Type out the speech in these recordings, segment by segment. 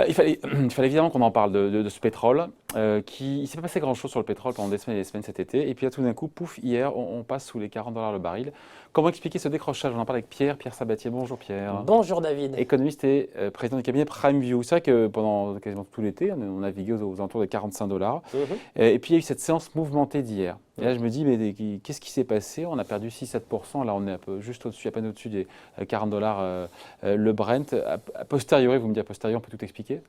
Il fallait évidemment qu'on en parle de ce pétrole. Il ne s'est pas passé grand-chose sur le pétrole pendant des semaines et des semaines cet été. Et puis là, tout d'un coup, pouf, hier, on passe sous les 40 $ le baril. Comment expliquer ce décrochage? On en parle avec Pierre Sabatier. Bonjour Pierre. Bonjour David. Économiste et président du cabinet PrimeView. C'est vrai que pendant quasiment tout l'été, on a navigué aux alentours de 45 $. Et puis il y a eu cette séance mouvementée d'hier. Et là, je me dis, mais qu'est-ce qui s'est passé? On a perdu 6-7%. Là, on est un peu juste au-dessus, à peine au-dessus des 40 $ le Brent. A posteriori, vous me dites a posteriori, on peut tout expliquer?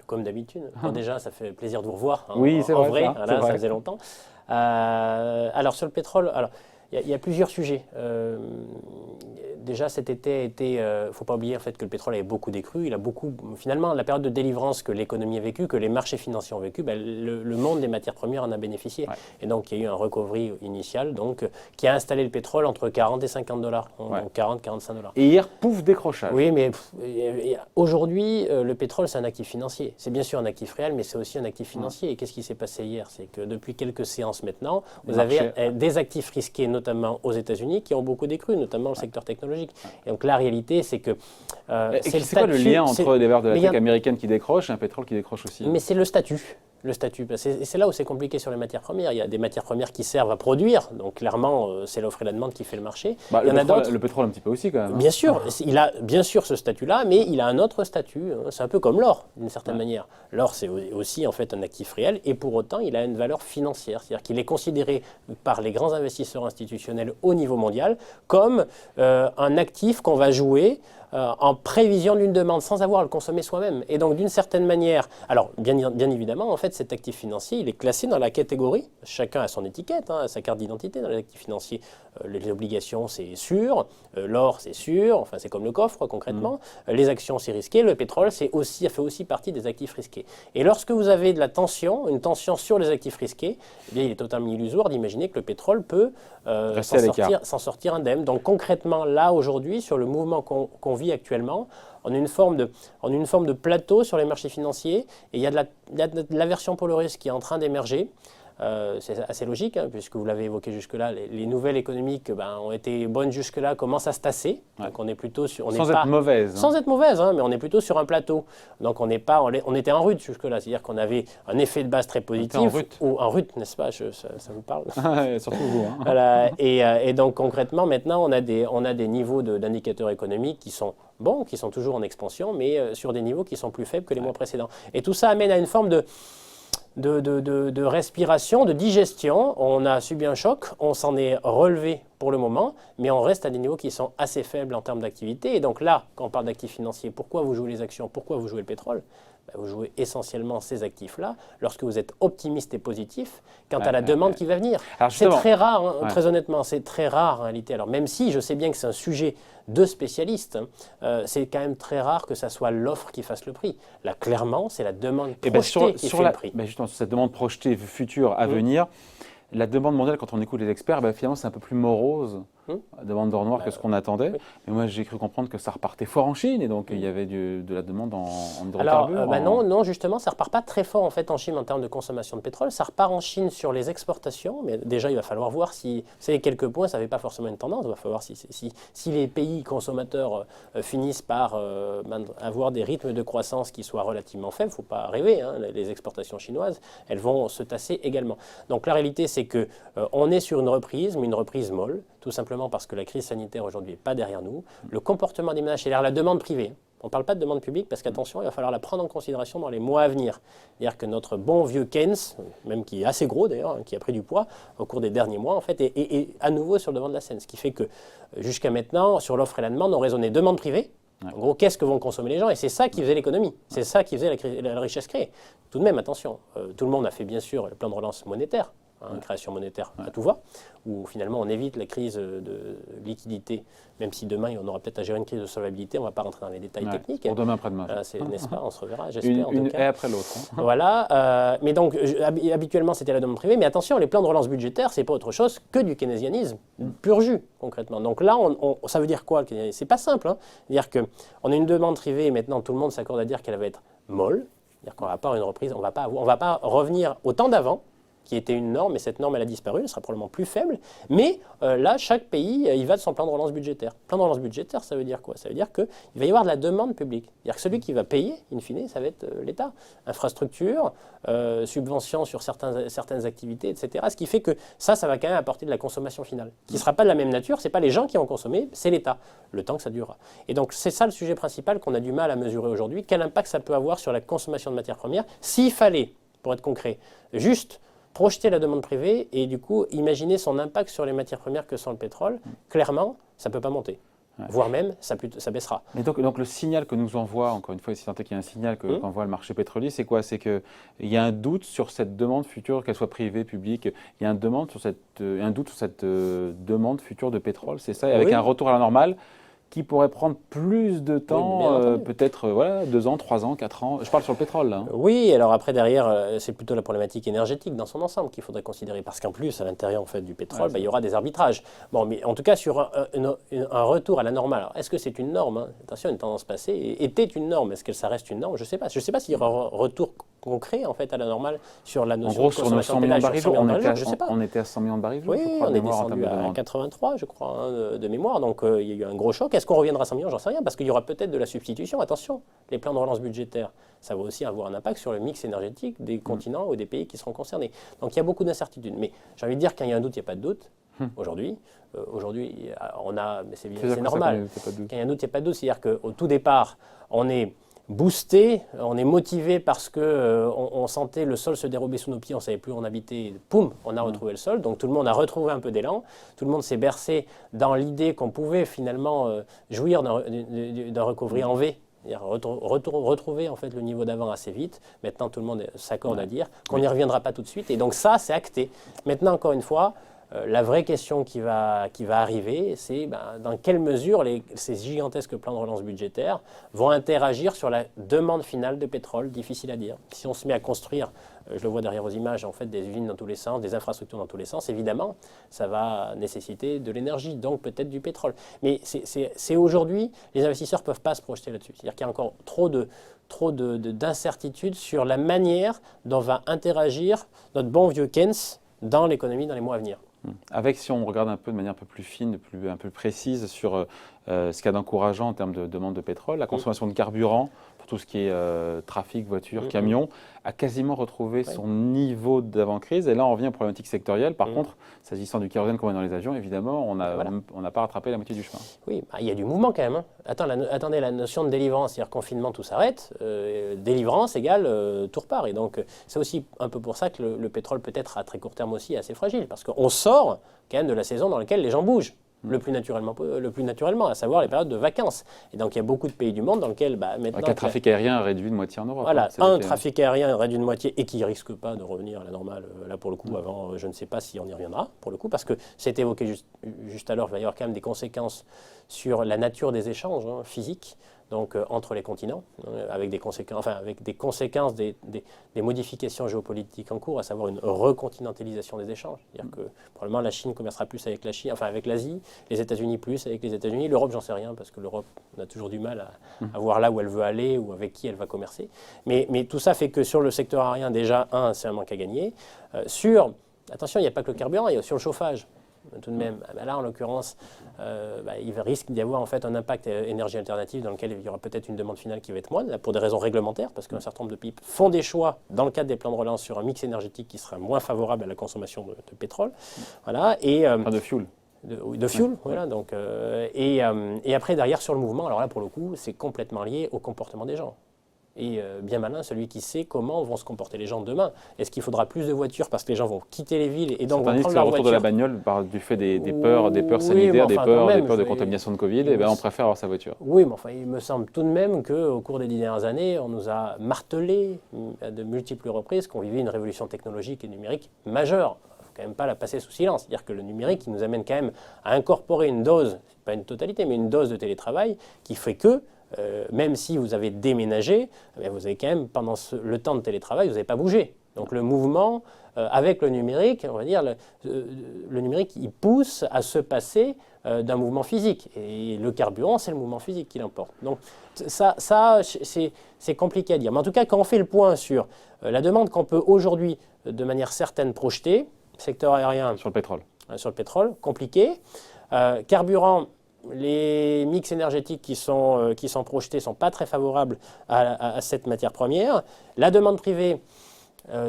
Comme d'habitude. Bon, déjà, ça fait plaisir de vous revoir. Oui, c'est vrai. Ça faisait longtemps. Alors, sur le pétrole, il y a plusieurs sujets. Déjà, cet été, il ne faut pas oublier en fait, que le pétrole avait beaucoup décru. Finalement, la période de délivrance que l'économie a vécue, que les marchés financiers ont vécu, le monde des matières premières en a bénéficié. Ouais. Et donc, il y a eu un recovery initial qui a installé le pétrole entre 40 et 50 $. Ouais. Donc 40-45 $. Et hier, pouf, décrochage. Oui, mais aujourd'hui, le pétrole, c'est un actif financier. C'est bien sûr un actif réel, mais c'est aussi un actif financier. Et qu'est-ce qui s'est passé hier? C'est que depuis quelques séances maintenant, vous avez des actifs risqués, notamment aux États-Unis, qui ont beaucoup décru, notamment le secteur technologique. Et donc la réalité, c'est que c'est quoi le lien entre des valeurs de la tech américaine qui décrochent et un pétrole qui décroche aussi? Mais c'est le statut. Le statut, c'est là où c'est compliqué sur les matières premières. Il y a des matières premières qui servent à produire, donc clairement, c'est l'offre et la demande qui fait le marché. Il y en a d'autres. Le pétrole un petit peu aussi quand même. Bien sûr, il a bien sûr ce statut-là, mais il a un autre statut. C'est un peu comme l'or, d'une certaine manière. L'or, c'est aussi en fait un actif réel, et pour autant, il a une valeur financière. C'est-à-dire qu'il est considéré par les grands investisseurs institutionnels au niveau mondial comme un actif qu'on va jouer en prévision d'une demande sans avoir à le consommer soi-même. Et donc, d'une certaine manière, alors bien évidemment, en fait, cet actif financier, il est classé dans la catégorie, chacun a son étiquette, sa carte d'identité dans les actifs financiers. Les obligations, c'est sûr, l'or, c'est sûr, enfin, c'est comme le coffre, concrètement. Les actions, c'est risqué, le pétrole, ça fait aussi partie des actifs risqués. Et lorsque vous avez de la tension, une tension sur les actifs risqués, eh bien, il est totalement illusoire d'imaginer que le pétrole peut s'en sortir indemne. Donc, concrètement, là, aujourd'hui, sur le mouvement qu'on vit actuellement, on a une forme de plateau sur les marchés financiers, et il y a de l'aversion pour le risque qui est en train d'émerger. C'est assez logique, puisque vous l'avez évoqué jusque-là, les nouvelles économiques ont été bonnes jusque-là, commencent à se tasser. Ouais. Donc on est plutôt sur... Sans être mauvaise. Sans être mauvaise, mais on est plutôt sur un plateau. Donc on était en rute jusque-là, c'est-à-dire qu'on avait un effet de base très positif. En rute, n'est-ce pas? Ça me parle. Surtout vous. Voilà. Et donc concrètement, maintenant, on a des niveaux d'indicateurs économiques qui sont bons, qui sont toujours en expansion, mais sur des niveaux qui sont plus faibles que les mois précédents. Et tout ça amène à une forme de respiration, de digestion. On a subi un choc, on s'en est relevé pour le moment, mais on reste à des niveaux qui sont assez faibles en termes d'activité. Et donc là, quand on parle d'actifs financiers, pourquoi vous jouez les actions, pourquoi vous jouez le pétrole? Vous jouez essentiellement ces actifs-là lorsque vous êtes optimiste et positif quant à la demande qui va venir. C'est très rare, très honnêtement, c'est très rare en réalité. Alors même si je sais bien que c'est un sujet de spécialistes, c'est quand même très rare que ça soit l'offre qui fasse le prix. Là, clairement, c'est la demande projetée qui fait le prix. Justement, sur cette demande projetée future à venir, la demande mondiale, quand on écoute les experts, finalement, c'est un peu plus morose, la demande d'or noir, que ce qu'on attendait. Oui. Mais moi, j'ai cru comprendre que ça repartait fort en Chine, et donc il y avait de la demande en hydrocarbures. Alors, non, justement, ça ne repart pas très fort en fait en Chine en termes de consommation de pétrole. Ça repart en Chine sur les exportations, mais déjà, il va falloir voir si, vous savez, quelques points, ça ne fait pas forcément une tendance. Il va falloir si les pays consommateurs finissent par avoir des rythmes de croissance qui soient relativement faibles. Il ne faut pas rêver, les exportations chinoises, elles vont se tasser également. Donc la réalité, c'est qu'on est sur une reprise, mais une reprise molle, tout simplement parce que la crise sanitaire aujourd'hui n'est pas derrière nous. Le comportement des ménages, c'est-à-dire la demande privée. On ne parle pas de demande publique parce qu'attention, il va falloir la prendre en considération dans les mois à venir. C'est-à-dire que notre bon vieux Keynes, même qui est assez gros d'ailleurs, qui a pris du poids au cours des derniers mois, en fait, est à nouveau sur le devant de la scène. Ce qui fait que jusqu'à maintenant, sur l'offre et la demande, on raisonnait demande privée. En gros, qu'est-ce que vont consommer les gens? Et c'est ça qui faisait l'économie. C'est ça qui faisait la richesse créée. Tout de même, attention, tout le monde a fait bien sûr le plan de relance monétaire. Création monétaire à tout va, où finalement on évite la crise de liquidité, même si demain on aura peut-être à gérer une crise de solvabilité, on ne va pas rentrer dans les détails techniques. Pour demain, après-demain. N'est-ce pas? On se reverra, j'espère. Une haie après l'autre. Voilà, mais donc habituellement c'était la demande privée, mais attention, les plans de relance budgétaire, c'est pas autre chose que du keynésianisme pur jus, concrètement. Donc là, ça veut dire quoi? C'est pas simple. C'est-à-dire qu'on a une demande privée et maintenant tout le monde s'accorde à dire qu'elle va être molle, c'est-à-dire qu'on va pas avoir une reprise, on va pas revenir au temps d'avant, qui était une norme, et cette norme, elle a disparu, elle sera probablement plus faible. Mais là, chaque pays, il va de son plan de relance budgétaire. Plan de relance budgétaire, ça veut dire quoi? Ça veut dire qu'il va y avoir de la demande publique. C'est-à-dire que celui qui va payer, in fine, ça va être l'État. Infrastructure, subventions sur certaines activités, etc. Ce qui fait que ça va quand même apporter de la consommation finale, qui ne sera pas de la même nature. Ce n'est pas les gens qui vont consommer, c'est l'État, le temps que ça durera. Et donc, c'est ça le sujet principal qu'on a du mal à mesurer aujourd'hui. Quel impact ça peut avoir sur la consommation de matières premières? S'il fallait, pour être concret, juste projeter la demande privée et du coup imaginer son impact sur les matières premières que sont le pétrole, clairement, ça ne peut pas monter. Ouais. Voire même, ça baissera. Mais donc le signal que nous envoie, encore une fois, si tant est qu'il y a un signal qu'envoie le marché pétrolier, c'est quoi? C'est qu'il y a un doute sur cette demande future, qu'elle soit privée, publique. Il y a un doute sur cette demande future de pétrole, c'est ça? Et avec un retour à la normale qui pourrait prendre plus de temps, peut-être 2 ans, 3 ans, 4 ans. Je parle sur le pétrole, là. Oui, alors après, derrière, c'est plutôt la problématique énergétique dans son ensemble qu'il faudrait considérer. Parce qu'en plus, à l'intérieur en fait, du pétrole, il y aura des arbitrages. Bon, mais en tout cas, sur un retour à la normale. Alors, est-ce que c'est une norme? Attention, une tendance passée était une norme. Est-ce que ça reste une norme? Je ne sais pas. Je ne sais pas s'il y aura un retour concret en fait, à la normale sur la notion de consommation de pétrole. En gros, sur nos 100 millions de barils, on était à 100 millions de barils. Oui, on est descendu à 83, je crois, de mémoire. Donc, il y a eu un gros choc. Est-ce qu'on reviendra à 100 millions? J'en sais rien, parce qu'il y aura peut-être de la substitution. Attention, les plans de relance budgétaires, ça va aussi avoir un impact sur le mix énergétique des continents ou des pays qui seront concernés. Donc il y a beaucoup d'incertitudes. Mais j'ai envie de dire, quand il y a un doute, il n'y a pas de doute. Aujourd'hui, on a, mais c'est normal. Quand il y a un doute, il n'y a pas de doute. C'est-à-dire qu'au tout départ, on est boosté, on est motivé parce qu'on sentait le sol se dérober sous nos pieds, on ne savait plus où on habitait, poum, on a retrouvé le sol. Donc tout le monde a retrouvé un peu d'élan, tout le monde s'est bercé dans l'idée qu'on pouvait finalement jouir d'un recovery en V, retrouver en fait le niveau d'avant assez vite. Maintenant tout le monde s'accorde à dire qu'on n'y reviendra pas tout de suite, et donc ça c'est acté. Maintenant encore une fois, la vraie question qui va arriver, c'est dans quelle mesure ces gigantesques plans de relance budgétaires vont interagir sur la demande finale de pétrole, difficile à dire. Si on se met à construire, je le vois derrière vos images, en fait, des usines dans tous les sens, des infrastructures dans tous les sens, évidemment, ça va nécessiter de l'énergie, donc peut-être du pétrole. Mais c'est aujourd'hui, les investisseurs ne peuvent pas se projeter là-dessus. C'est-à-dire qu'il y a encore trop d'incertitudes sur la manière dont va interagir notre bon vieux Keynes dans l'économie dans les mois à venir. Avec, si on regarde un peu de manière un peu plus fine, un peu précise sur ce qu'il y a d'encourageant en termes de demande de pétrole, la consommation de carburant, pour tout ce qui est trafic, voiture, camion, a quasiment retrouvé son niveau d'avant-crise. Et là, on revient aux problématiques sectorielles. Par contre, s'agissant du kérosène qu'on met dans les avions, évidemment, on n'a pas rattrapé la moitié du chemin. Oui, il y a du mouvement quand même. Hein. Attendez, la notion de délivrance, c'est-à-dire confinement, tout s'arrête. Délivrance égale tout repart. Et donc, c'est aussi un peu pour ça que le pétrole, peut-être à très court terme aussi, est assez fragile. Parce qu'on sort quand même de la saison dans laquelle les gens bougent. Le plus naturellement, à savoir les périodes de vacances. Et donc, il y a beaucoup de pays du monde dans lesquels, maintenant... le trafic aérien a réduit de moitié en Europe. Voilà, trafic aérien réduit de moitié et qui ne risque pas de revenir à la normale, là, pour le coup, avant, je ne sais pas si on y reviendra, pour le coup, parce que c'est évoqué juste alors, il va y avoir quand même des conséquences sur la nature des échanges physiques, donc entre les continents, avec des conséquences, des modifications géopolitiques en cours, à savoir une recontinentalisation des échanges. C'est-à-dire que probablement la Chine commercera plus avec avec l'Asie, les États-Unis plus avec les États-Unis, l'Europe, j'en sais rien, parce que l'Europe, on a toujours du mal à voir là où elle veut aller ou avec qui elle va commercer. Mais tout ça fait que sur le secteur aérien, déjà, c'est un manque à gagner. Attention, il n'y a pas que le carburant, il y a sur le chauffage. Tout de même, là en l'occurrence, il risque d'y avoir en fait un impact énergie alternative dans lequel il y aura peut-être une demande finale qui va être moindre, là, pour des raisons réglementaires, parce qu'un certain nombre de pays font des choix dans le cadre des plans de relance sur un mix énergétique qui sera moins favorable à la consommation de pétrole. Voilà, de fuel. De fuel, voilà. Donc, et après, derrière, sur le mouvement, alors là, pour le coup, c'est complètement lié au comportement des gens. Et bien malin, celui qui sait comment vont se comporter les gens demain. Est-ce qu'il faudra plus de voitures parce que les gens vont quitter les villes et donc vont prendre leur voiture? Le retour de la bagnole du fait des peurs sanitaires, des peurs de contamination de Covid, et on préfère avoir sa voiture. Oui, mais enfin, il me semble tout de même qu'au cours des 10 dernières années, on nous a martelé à de multiples reprises qu'on vivait une révolution technologique et numérique majeure. Il ne faut quand même pas la passer sous silence. C'est-à-dire que le numérique, il nous amène quand même à incorporer une dose, pas une totalité, mais une dose de télétravail qui fait que même si vous avez déménagé, vous avez quand même, pendant le temps de télétravail, vous n'avez pas bougé. Donc le mouvement, avec le numérique, on va dire, le numérique, il pousse à se passer d'un mouvement physique. Et le carburant, c'est le mouvement physique qui l'emporte. Donc ça c'est compliqué à dire. Mais en tout cas, quand on fait le point sur la demande qu'on peut aujourd'hui de manière certaine projeté. Secteur aérien Sur le pétrole. Sur le pétrole, compliqué. Carburant, les mix énergétiques qui sont projetés ne sont pas très favorables à cette matière première. La demande privée,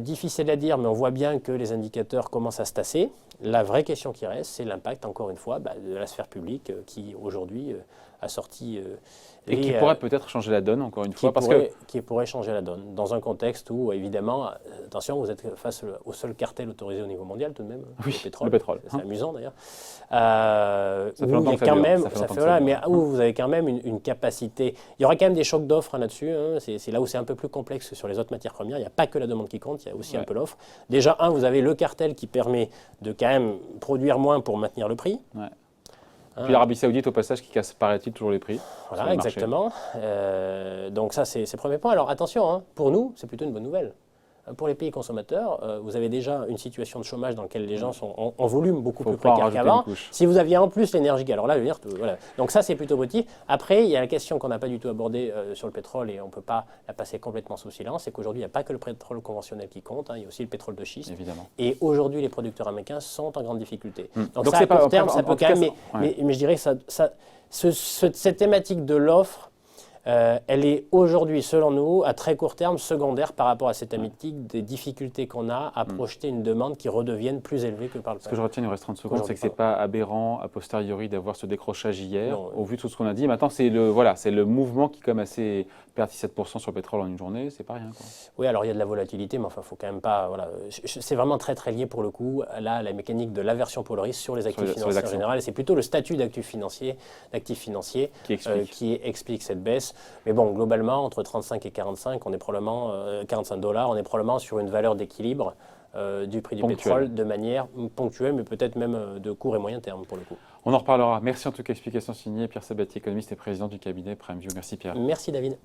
difficile à dire, mais on voit bien que les indicateurs commencent à se tasser. La vraie question qui reste, c'est l'impact, encore une fois, de la sphère publique qui, aujourd'hui, a sorti... Et qui pourrait peut-être changer la donne, encore une fois. Qui pourrait changer la donne, dans un contexte où, évidemment, attention, vous êtes face au seul cartel autorisé au niveau mondial, tout de même, oui, le pétrole. Le pétrole. C'est amusant, d'ailleurs. Ça fait longtemps que ça dure. Mais où vous avez quand même une capacité... Il y aura quand même des chocs d'offres là-dessus. C'est là où c'est un peu plus complexe que sur les autres matières premières. Il n'y a pas que la demande qui compte, il y a aussi un peu l'offre. Déjà, vous avez le cartel qui permet de quand même produire moins pour maintenir le prix. Ouais. Puis l'Arabie Saoudite, au passage, qui casse, paraît-il, toujours les prix. Voilà, exactement. Donc ça, c'est le premier point. Alors attention, pour nous, c'est plutôt une bonne nouvelle. Pour les pays consommateurs, vous avez déjà une situation de chômage dans laquelle les gens sont en volume beaucoup plus précaires qu'avant. Si vous aviez en plus l'énergie, alors là, je veux dire, voilà. Donc ça, c'est plutôt positif. Après, il y a la question qu'on n'a pas du tout abordée sur le pétrole et on ne peut pas la passer complètement sous silence, c'est qu'aujourd'hui, il n'y a pas que le pétrole conventionnel qui compte, il y a aussi le pétrole de schiste. Évidemment. Et aujourd'hui, les producteurs américains sont en grande difficulté. Donc ça, à court terme, ça peut calmer. Mais je dirais que cette thématique de l'offre, elle est aujourd'hui, selon nous, à très court terme, secondaire par rapport à cette thématique des difficultés qu'on a à projeter une demande qui redevienne plus élevée que par le passé. Ce que je retiens, il nous reste 30 secondes, c'est que ce n'est pas aberrant, a posteriori, d'avoir ce décrochage hier, non, au vu de tout ce qu'on a dit. Maintenant, c'est le mouvement qui, comme assez perd 17% sur le pétrole en une journée, c'est pas rien, quoi. Oui, alors il y a de la volatilité, mais enfin, il faut quand même pas... Voilà. C'est vraiment très, très lié, pour le coup, là, la mécanique de l'aversion pour le risque sur les actifs financiers en général. Et c'est plutôt le statut d'actifs financiers qui explique cette baisse. Mais bon, globalement, entre 35 et 45, on est probablement, $45, on est probablement sur une valeur d'équilibre du prix du pétrole de manière ponctuelle, mais peut-être même de court et moyen terme, pour le coup. On en reparlera. Merci en tout cas. Explication signée Pierre Sabatier, économiste et président du cabinet PrimeView. Merci Pierre. Merci David.